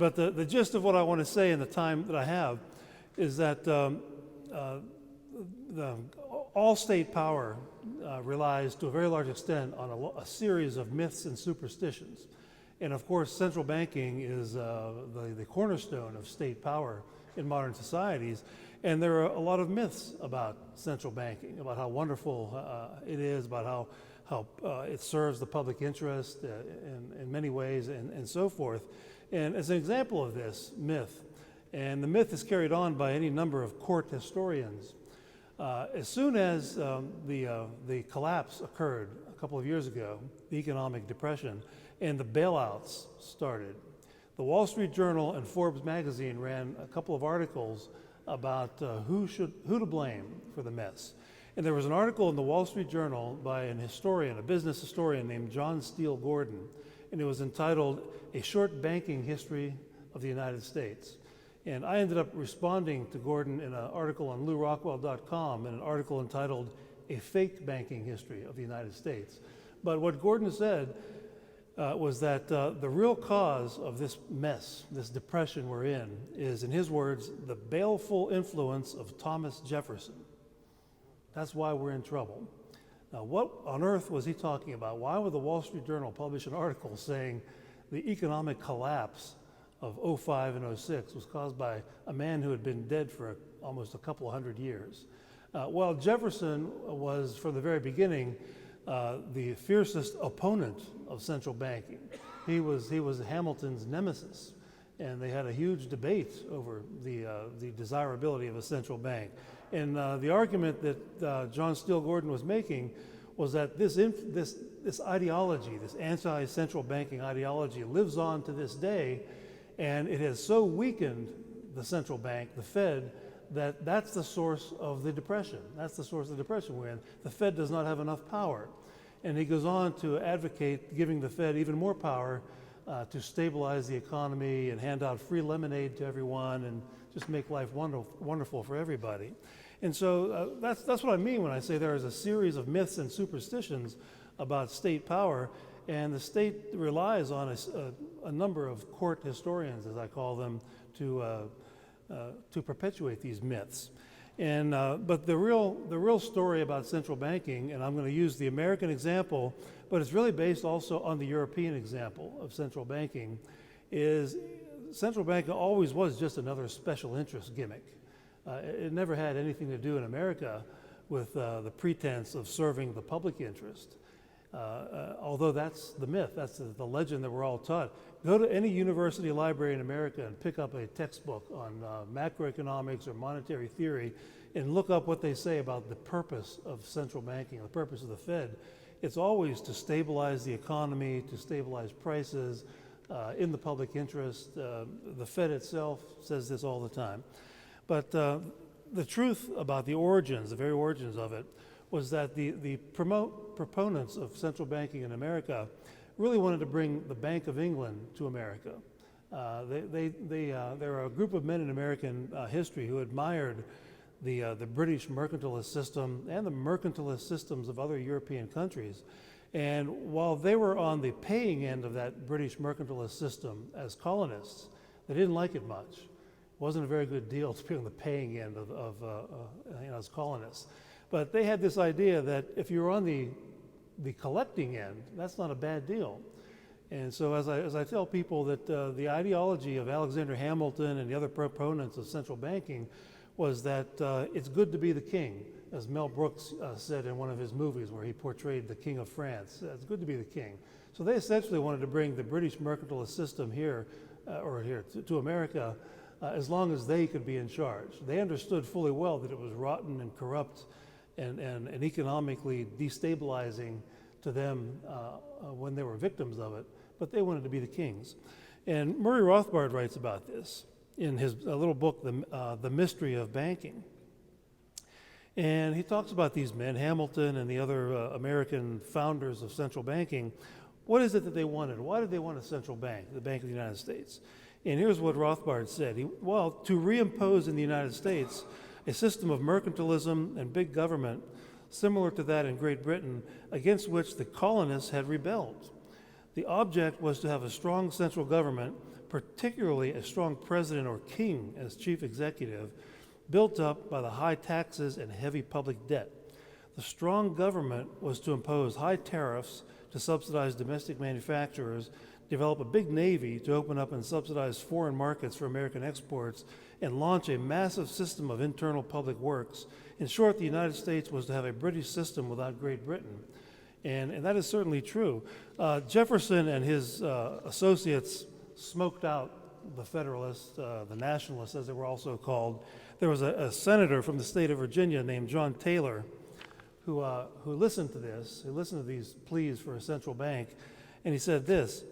But the gist of what I want to say in the time that I have is that all state power relies to a very large extent on a series of myths and superstitions. And of course, central banking is the cornerstone of state power in modern societies. And there are a lot of myths about central banking, about how wonderful it is, about how it serves the public interest in many ways, and so forth. And as an example of this myth, and the myth is carried on by any number of court historians, as soon as the collapse occurred a couple of years ago, the economic depression, and the bailouts started, the Wall Street Journal and Forbes magazine ran a couple of articles about who to blame for the mess. And there was an article in the Wall Street Journal by a business historian named John Steele Gordon, and it was entitled "A Short Banking History of the United States." And I ended up responding to Gordon in an article on LouRockwell.com, and an article entitled "A Fake Banking History of the United States." But what Gordon said was that the real cause of this mess, this depression we're in, is, in his words, the baleful influence of Thomas Jefferson. That's why we're in trouble. Now, what on earth was he talking about? Why would the Wall Street Journal publish an article saying the economic collapse of 05 and 06 was caused by a man who had been dead for almost a couple of hundred years? Well, Jefferson was, from the very beginning, the fiercest opponent of central banking. He was Hamilton's nemesis, and they had a huge debate over the desirability of a central bank. And the argument that John Steele Gordon was making was that this ideology, this anti-central banking ideology, lives on to this day, and it has so weakened the central bank, the Fed, that's the source of the depression. That's the source of the depression we're in. The Fed does not have enough power. And he goes on to advocate giving the Fed even more power to stabilize the economy and hand out free lemonade to everyone and just make life wonderful for everybody. And so that's what I mean when I say there is a series of myths and superstitions about state power, and the state relies on a number of court historians, as I call them, to perpetuate these myths. And but the real story about central banking, and I'm going to use the American example, but it's really based also on the European example of central banking, is central banking always was just another special interest gimmick. It never had anything to do in America with the pretense of serving the public interest. Although that's the myth, that's the legend that we're all taught. Go to any university library in America and pick up a textbook on macroeconomics or monetary theory and look up what they say about the purpose of central banking, the purpose of the Fed. It's always to stabilize the economy, to stabilize prices in the public interest. The Fed itself says this all the time. But the truth about the origins, the very origins of it, was that the proponents of central banking in America really wanted to bring the Bank of England to America. There are a group of men in American history who admired the British mercantilist system and the mercantilist systems of other European countries. And while they were on the paying end of that British mercantilist system as colonists, they didn't like it much. It wasn't a very good deal to be on the paying end as colonists. But they had this idea that if you're on the collecting end, that's not a bad deal. And so as I tell people that the ideology of Alexander Hamilton and the other proponents of central banking was that it's good to be the king, as Mel Brooks said in one of his movies where he portrayed the King of France. It's good to be the king. So they essentially wanted to bring the British mercantilist system here to America as long as they could be in charge. They understood fully well that it was rotten and corrupt and economically destabilizing to them when they were victims of it, but they wanted to be the kings. And Murray Rothbard writes about this in his little book, The Mystery of Banking. And he talks about these men, Hamilton and the other American founders of central banking. What is it that they wanted? Why did they want a central bank, the Bank of the United States? And here's what Rothbard said. To reimpose in the United States a system of mercantilism and big government similar to that in Great Britain, against which the colonists had rebelled. The object was to have a strong central government particularly a strong president or king as chief executive, built up by the high taxes and heavy public debt. The strong government was to impose high tariffs to subsidize domestic manufacturers, develop a big navy to open up and subsidize foreign markets for American exports, and launch a massive system of internal public works. In short, the United States was to have a British system without Great Britain. And that is certainly true. Jefferson and his associates smoked out the Federalists, the Nationalists, as they were also called. There was a senator from the state of Virginia named John Taylor who listened to this, who listened to these pleas for a central bank, and he said this,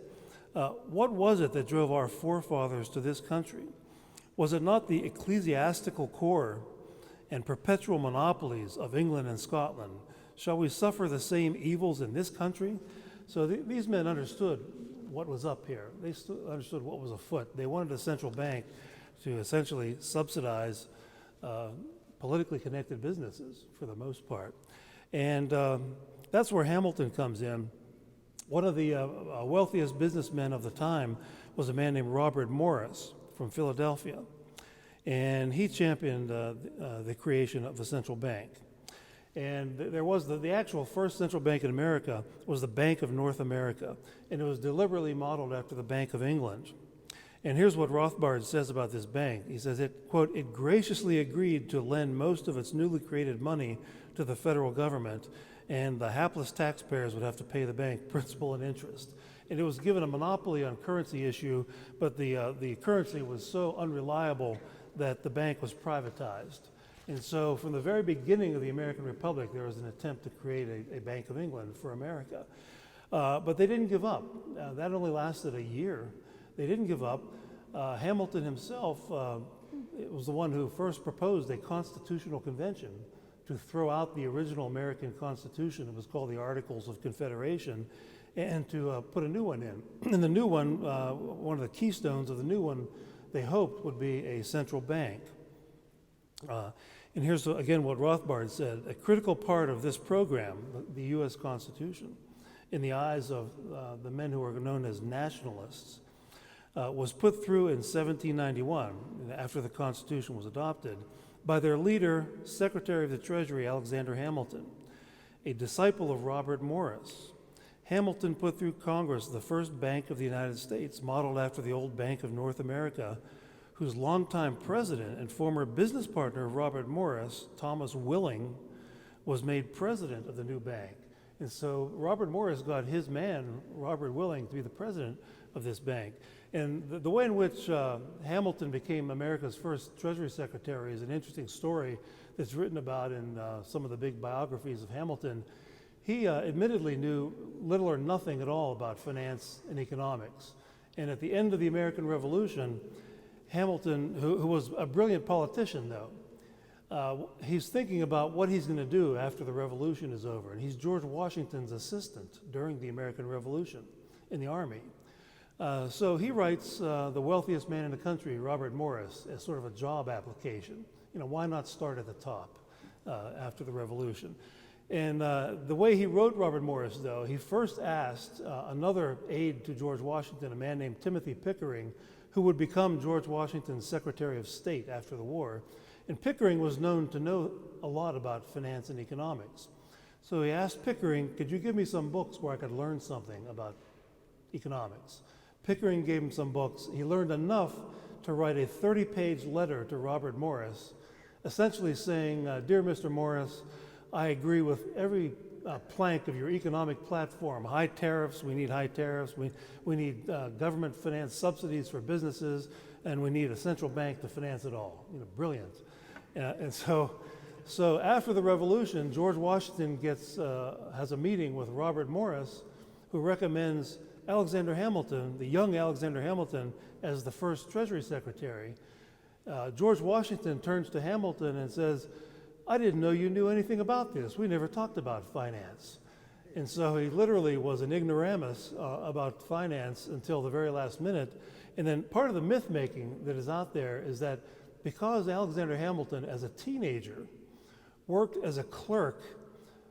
what was it that drove our forefathers to this country? Was it not the ecclesiastical core and perpetual monopolies of England and Scotland? Shall we suffer the same evils in this country? So these men understood what was up here. They understood what was afoot. They wanted a central bank to essentially subsidize politically connected businesses for the most part. And that's where Hamilton comes in. One of the wealthiest businessmen of the time was a man named Robert Morris from Philadelphia. And he championed the creation of a central bank. And there was the actual first central bank in America was the Bank of North America, and it was deliberately modeled after the Bank of England. And here's what Rothbard says about this bank. He says, quote, it graciously agreed to lend most of its newly created money to the federal government, and the hapless taxpayers would have to pay the bank principal and interest. And it was given a monopoly on currency issue, but the currency was so unreliable that the bank was privatized. And so from the very beginning of the American Republic, there was an attempt to create a Bank of England for America. But they didn't give up. That only lasted a year. They didn't give up. Hamilton himself was the one who first proposed a constitutional convention to throw out the original American Constitution. It was called the Articles of Confederation, and to put a new one in. And the new one, one of the keystones of the new one, they hoped would be a central bank. And here's, again, what Rothbard said. A critical part of this program, the U.S. Constitution, in the eyes of the men who are known as nationalists, was put through in 1791, after the Constitution was adopted, by their leader, Secretary of the Treasury, Alexander Hamilton, a disciple of Robert Morris. Hamilton put through Congress the first Bank of the United States, modeled after the old Bank of North America, whose longtime president and former business partner of Robert Morris, Thomas Willing, was made president of the new bank. And so Robert Morris got his man, Robert Willing, to be the president of this bank. And the way in which Hamilton became America's first Treasury Secretary is an interesting story that's written about in some of the big biographies of Hamilton. He admittedly knew little or nothing at all about finance and economics. And at the end of the American Revolution, Hamilton, who was a brilliant politician, though, he's thinking about what he's going to do after the revolution is over. And he's George Washington's assistant during the American Revolution in the Army. So he writes the wealthiest man in the country, Robert Morris, as sort of a job application. You know, why not start at the top after the revolution? And the way he wrote Robert Morris, though, he first asked another aide to George Washington, a man named Timothy Pickering, who would become George Washington's Secretary of State after the war. And Pickering was known to know a lot about finance and economics. So he asked Pickering, could you give me some books where I could learn something about economics? Pickering gave him some books. He learned enough to write a 30-page letter to Robert Morris, essentially saying, Dear Mr. Morris, I agree with every plank of your economic platform. High tariffs, we need high tariffs. We need government finance subsidies for businesses, and we need a central bank to finance it all. You know, brilliant. And so after the revolution, George Washington has a meeting with Robert Morris, who recommends Alexander Hamilton, the young Alexander Hamilton, as the first Treasury Secretary. George Washington turns to Hamilton and says, I didn't know you knew anything about this. We never talked about finance. And so he literally was an ignoramus about finance until the very last minute. And then part of the myth making that is out there is that because Alexander Hamilton, as a teenager, worked as a clerk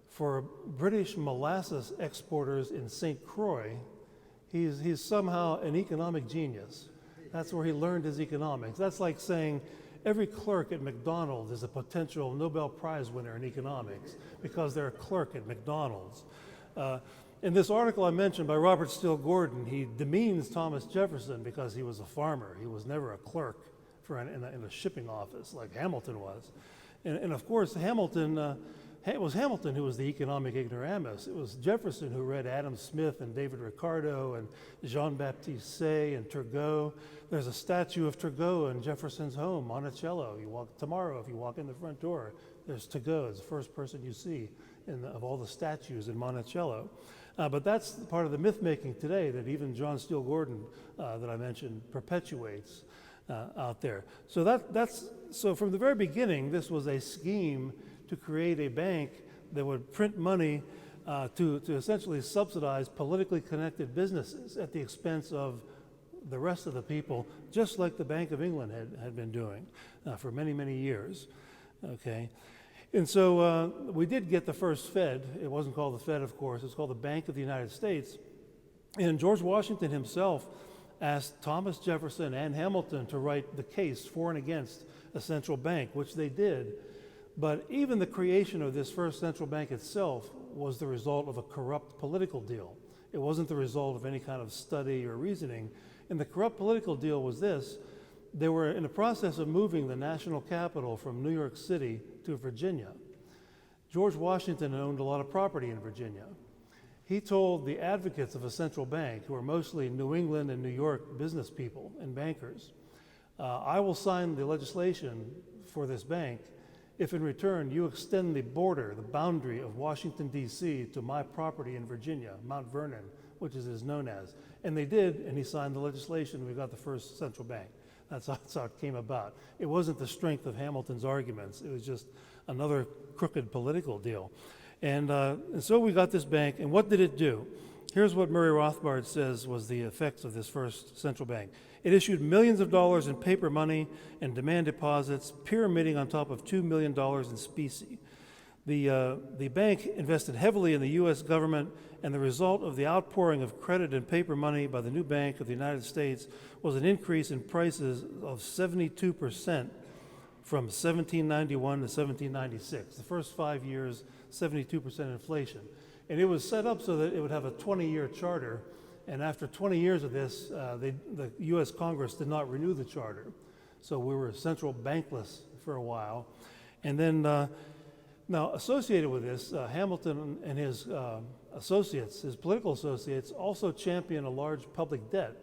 for British molasses exporters in St. Croix, he's somehow an economic genius. That's where he learned his economics. That's like saying every clerk at McDonald's is a potential Nobel Prize winner in economics because they're a clerk at McDonald's. In this article I mentioned by Robert Steele Gordon, he demeans Thomas Jefferson because he was a farmer. He was never a clerk in a shipping office like Hamilton was. And of course, it was Hamilton who was the economic ignoramus. It was Jefferson who read Adam Smith and David Ricardo and Jean-Baptiste Say and Turgot. There's a statue of Turgot in Jefferson's home, Monticello. If you walk in the front door, there's Turgot. It's the first person you see of all the statues in Monticello. But that's part of the myth-making today that even John Steele Gordon, that I mentioned, perpetuates out there. So from the very beginning, this was a scheme to create a bank that would print money to essentially subsidize politically connected businesses at the expense of the rest of the people, just like the Bank of England had been doing for many, many years. Okay, and so we did get the first Fed. It wasn't called the Fed, of course. It's called the Bank of the United States. And George Washington himself asked Thomas Jefferson and Hamilton to write the case for and against a central bank, which they did. But even the creation of this first central bank itself was the result of a corrupt political deal. It wasn't the result of any kind of study or reasoning. And the corrupt political deal was this: they were in the process of moving the national capital from New York City to Virginia. George Washington owned a lot of property in Virginia. He told the advocates of a central bank, who are mostly New England and New York business people and bankers, I will sign the legislation for this bank if in return you extend the border, the boundary of Washington, D.C. to my property in Virginia, Mount Vernon, which it is known as. And they did, and he signed the legislation. We got the first central bank. That's how it came about. It wasn't the strength of Hamilton's arguments. It was just another crooked political deal. And so we got this bank, and what did it do? Here's what Murray Rothbard says was the effects of this first central bank. It issued millions of dollars in paper money and demand deposits, pyramiding on top of $2 million in specie. The bank invested heavily in the U.S. government, and the result of the outpouring of credit and paper money by the new Bank of the United States was an increase in prices of 72% from 1791 to 1796. The first 5 years, 72% inflation. And it was set up so that it would have a 20-year charter. And after 20 years of this, the U.S. Congress did not renew the charter. So we were central bankless for a while. And then, now associated with this, Hamilton and his associates, his political associates, also championed a large public debt.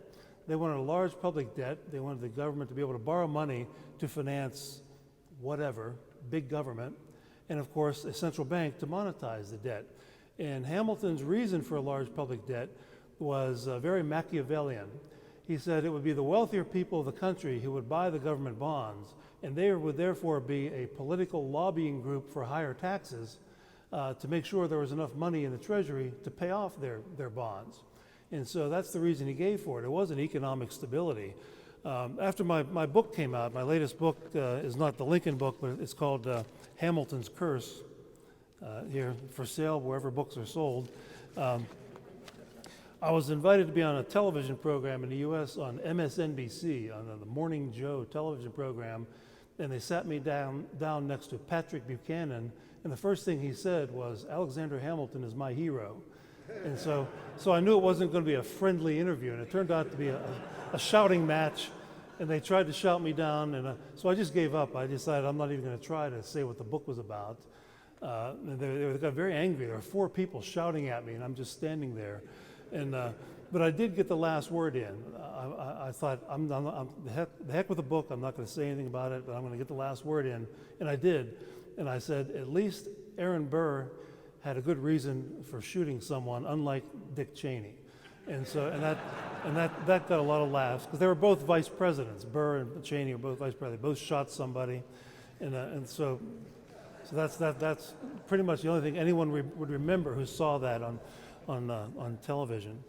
They wanted a large public debt. They wanted the government to be able to borrow money to finance whatever, big government, and of course a central bank to monetize the debt. And Hamilton's reason for a large public debt was very Machiavellian. He said it would be the wealthier people of the country who would buy the government bonds, and they would therefore be a political lobbying group for higher taxes to make sure there was enough money in the Treasury to pay off their bonds. And so that's the reason he gave for it. It wasn't economic stability. After my book came out, my latest book is not the Lincoln book, but it's called Hamilton's Curse, here for sale wherever books are sold. I was invited to be on a television program in the U.S. on MSNBC, on the Morning Joe television program, and they sat me down next to Patrick Buchanan, and the first thing he said was, "Alexander Hamilton is my hero." And so I knew it wasn't going to be a friendly interview, and it turned out to be a shouting match, and they tried to shout me down, and so I just gave up. I decided I'm not even going to try to say what the book was about. And they got very angry. There were 4 people shouting at me, and I'm just standing there. And but I did get the last word in. I thought, the heck with the book. I'm not going to say anything about it, but I'm going to get the last word in. And I did. And I said, at least Aaron Burr had a good reason for shooting someone, unlike Dick Cheney. And so, and that got a lot of laughs, because they were both vice presidents. Burr and Cheney were both vice presidents. They both shot somebody. And so that's pretty much the only thing anyone would remember who saw that on television.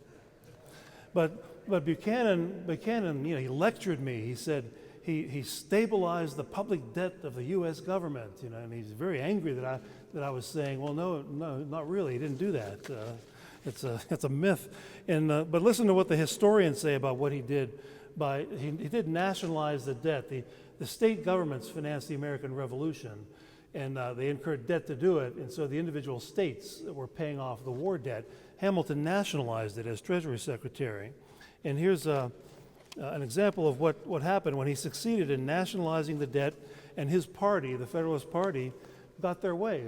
But Buchanan, he lectured me. He said he stabilized the public debt of the U.S. government, and he's very angry that I was saying, well, no, not really. He didn't do that. It's a myth. And but listen to what the historians say about what he did he did nationalize the debt. The state governments financed the American Revolution, and they incurred debt to do it, and so the individual states were paying off the war debt. Hamilton nationalized it as Treasury Secretary. And here's an example of what happened when he succeeded in nationalizing the debt, and his party, the Federalist Party, got their way.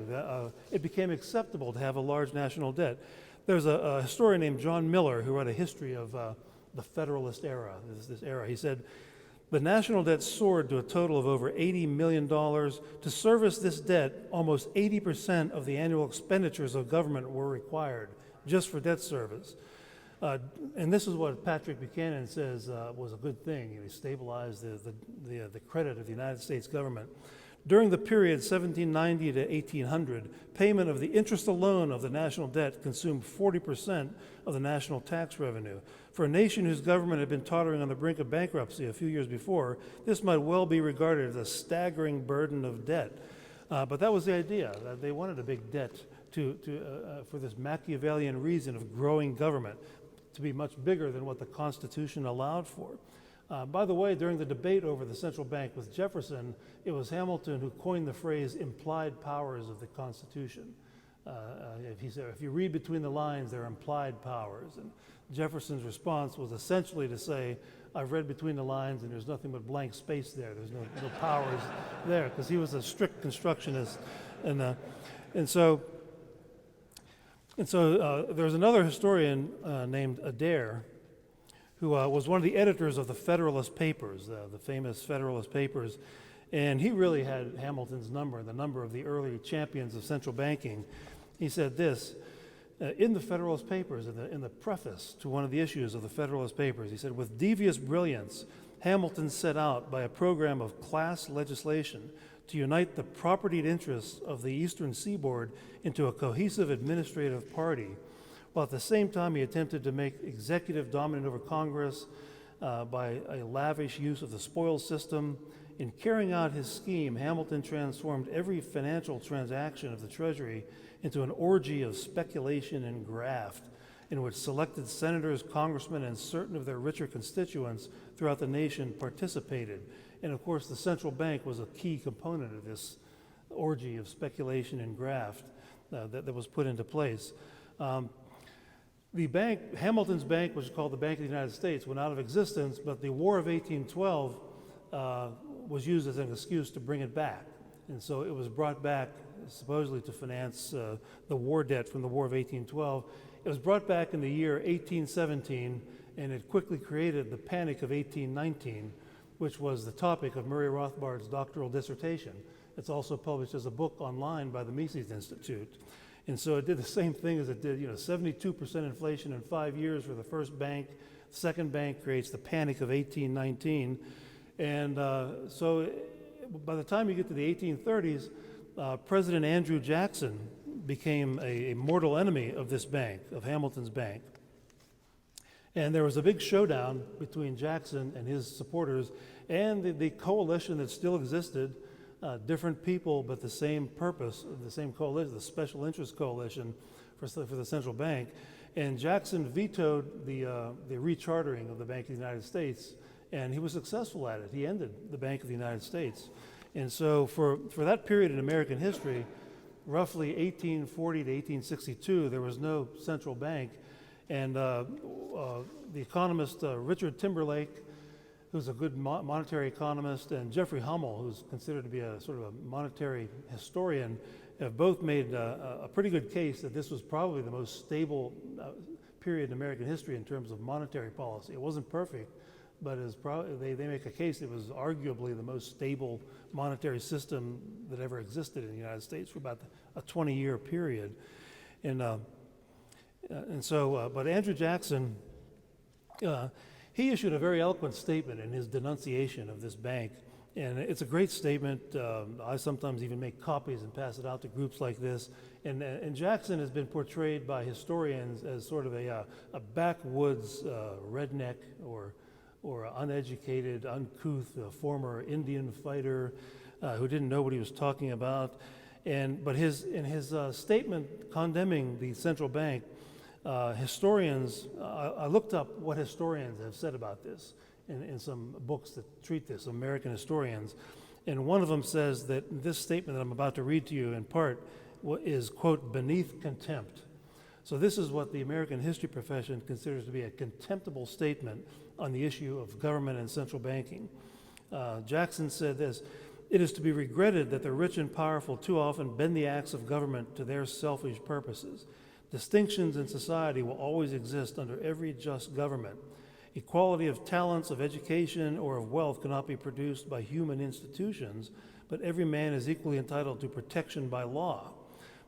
It became acceptable to have a large national debt. There's a historian named John Miller who wrote a history of the Federalist era, this era. He said, the national debt soared to a total of over $80 million. To service this debt, almost 80% of the annual expenditures of government were required just for debt service. And this is what Patrick Buchanan says was a good thing. He stabilized the credit of the United States government. During the period 1790 to 1800, payment of the interest alone of the national debt consumed 40% of the national tax revenue. For a nation whose government had been tottering on the brink of bankruptcy a few years before, this might well be regarded as a staggering burden of debt. But that was the idea, that they wanted a big debt for this Machiavellian reason of growing government, to be much bigger than what the Constitution allowed for. By the way, during the debate over the central bank with Jefferson, it was Hamilton who coined the phrase implied powers of the Constitution. He said, if you read between the lines, there are implied powers. And Jefferson's response was essentially to say, I've read between the lines and there's nothing but blank space there. There's no powers there, because he was a strict constructionist. And so there's another historian named Adair, who was one of the editors of the Federalist Papers, the famous Federalist Papers, and he really had Hamilton's number, the number of the early champions of central banking. He said this, in the Federalist Papers, in the preface to one of the issues of the Federalist Papers, he said, with devious brilliance, Hamilton set out by a program of class legislation to unite the propertied interests of the Eastern Seaboard into a cohesive administrative party, while at the same time he attempted to make executive dominant over Congress by a lavish use of the spoils system. In carrying out his scheme, Hamilton transformed every financial transaction of the Treasury into an orgy of speculation and graft, in which selected senators, congressmen, and certain of their richer constituents throughout the nation participated. And of course, the central bank was a key component of this orgy of speculation and graft that was put into place. The bank, Hamilton's bank, which is called the Bank of the United States, went out of existence, but the War of 1812 was used as an excuse to bring it back. And so it was brought back supposedly to finance the war debt from the War of 1812. It was brought back in the year 1817, and it quickly created the Panic of 1819, which was the topic of Murray Rothbard's doctoral dissertation. It's also published as a book online by the Mises Institute. And so it did the same thing as it did, 72% inflation in 5 years for the first bank. The second bank creates the Panic of 1819. And so by the time you get to the 1830s, President Andrew Jackson became a mortal enemy of this bank, of Hamilton's bank. And there was a big showdown between Jackson and his supporters and the coalition that still existed, different people but the same purpose, the same coalition, the Special Interest Coalition for the central bank. And Jackson vetoed the rechartering of the Bank of the United States, and he was successful at it. He ended the Bank of the United States. And so for that period in American history, roughly 1840 to 1862, there was no central bank. And the economist Richard Timberlake, who's a good monetary economist, and Jeffrey Hummel, who's considered to be a sort of a monetary historian, have both made a pretty good case that this was probably the most stable period in American history in terms of monetary policy. It wasn't perfect, but they make a case it was arguably the most stable monetary system that ever existed in the United States for about a 20-year period. But Andrew Jackson, he issued a very eloquent statement in his denunciation of this bank, and it's a great statement. I sometimes even make copies and pass it out to groups like this. And Jackson has been portrayed by historians as sort of a backwoods redneck or uneducated, uncouth former Indian fighter who didn't know what he was talking about. But in his statement condemning the central bank, historians, I looked up what historians have said about this, in some books that treat this, American historians. And one of them says that this statement that I'm about to read to you in part is, quote, beneath contempt. So this is what the American history profession considers to be a contemptible statement on the issue of government and central banking. Jackson said this: "It is to be regretted that the rich and powerful too often bend the axe of government to their selfish purposes. Distinctions in society will always exist under every just government. Equality of talents, of education, or of wealth cannot be produced by human institutions, but every man is equally entitled to protection by law.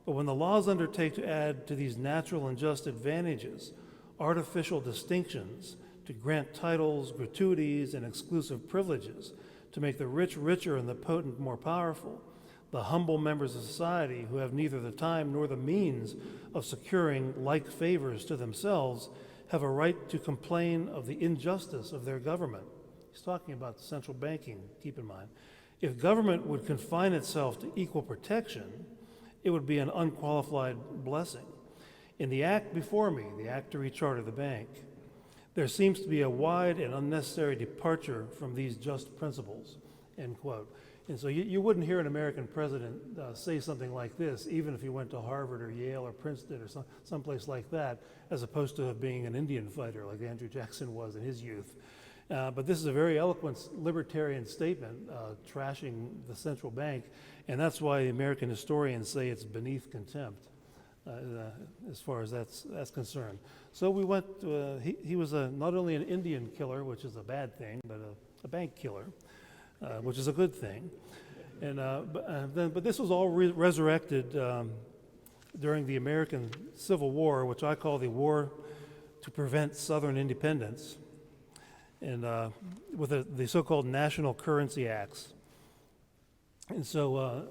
But when the laws undertake to add to these natural and just advantages artificial distinctions, to grant titles, gratuities, and exclusive privileges, to make the rich richer and the potent more powerful, the humble members of society who have neither the time nor the means of securing like favors to themselves have a right to complain of the injustice of their government." He's talking about central banking, keep in mind. "If government would confine itself to equal protection, it would be an unqualified blessing. In the act before me, the act to recharter the bank, there seems to be a wide and unnecessary departure from these just principles," end quote. And so you wouldn't hear an American president say something like this, even if he went to Harvard or Yale or Princeton or someplace like that, as opposed to being an Indian fighter like Andrew Jackson was in his youth. But this is a very eloquent libertarian statement, trashing the central bank, and that's why the American historians say it's beneath contempt, as far as that's concerned. So we went, he was not only an Indian killer, which is a bad thing, but a bank killer, which is a good thing. And but this was all resurrected during the American Civil War, which I call the War to Prevent Southern Independence, and with the so-called National Currency Acts. And so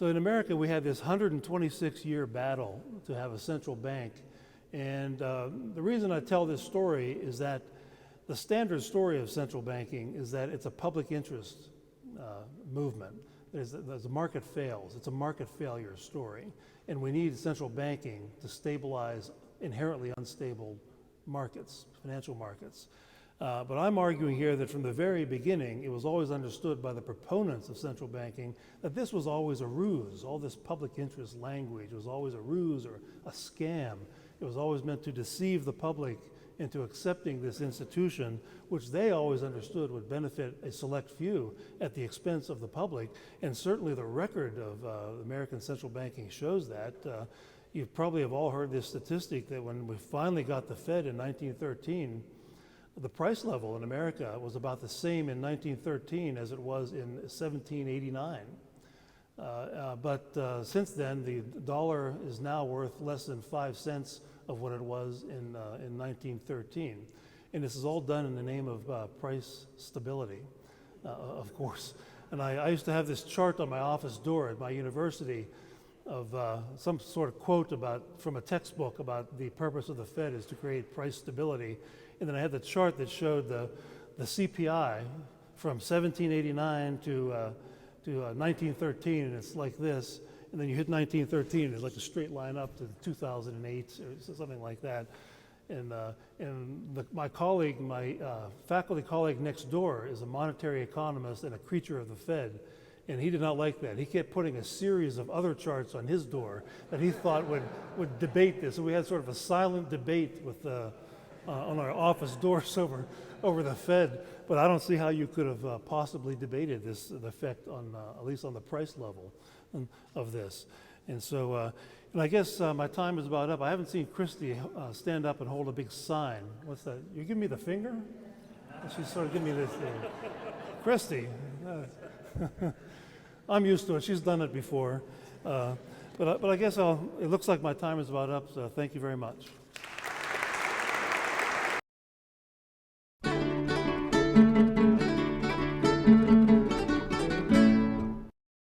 in America, we had this 126-year battle to have a central bank. And the reason I tell this story is that the standard story of central banking is that it's a public interest movement. There's a market fails. It's a market failure story. And we need central banking to stabilize inherently unstable markets, financial markets. But I'm arguing here that from the very beginning, it was always understood by the proponents of central banking that this was always a ruse. All this public interest language was always a ruse or a scam. It was always meant to deceive the public into accepting this institution, which they always understood would benefit a select few at the expense of the public. And certainly the record of American central banking shows that. You probably have all heard this statistic that when we finally got the Fed in 1913, the price level in America was about the same in 1913 as it was in 1789. But since then, the dollar is now worth less than 5 cents of what it was in 1913. And this is all done in the name of price stability, of course. And I used to have this chart on my office door at my university of some sort of quote from a textbook about the purpose of the Fed is to create price stability. And then I had the chart that showed the CPI from 1789 to 1913, and it's like this. And then you hit 1913, it's like a straight line up to 2008 or something like that. And my colleague, my faculty colleague next door is a monetary economist and a creature of the Fed. And he did not like that. He kept putting a series of other charts on his door that he thought would debate this. So we had sort of a silent debate with on our office doors over the Fed. But I don't see how you could have possibly debated the effect on, at least on the price level of this. And so, and I guess my time is about up. I haven't seen Christy stand up and hold a big sign. What's that? You giving me the finger? She's sort of giving me this thing. Christy. I'm used to it. She's done it before. But I guess it looks like my time is about up, so thank you very much.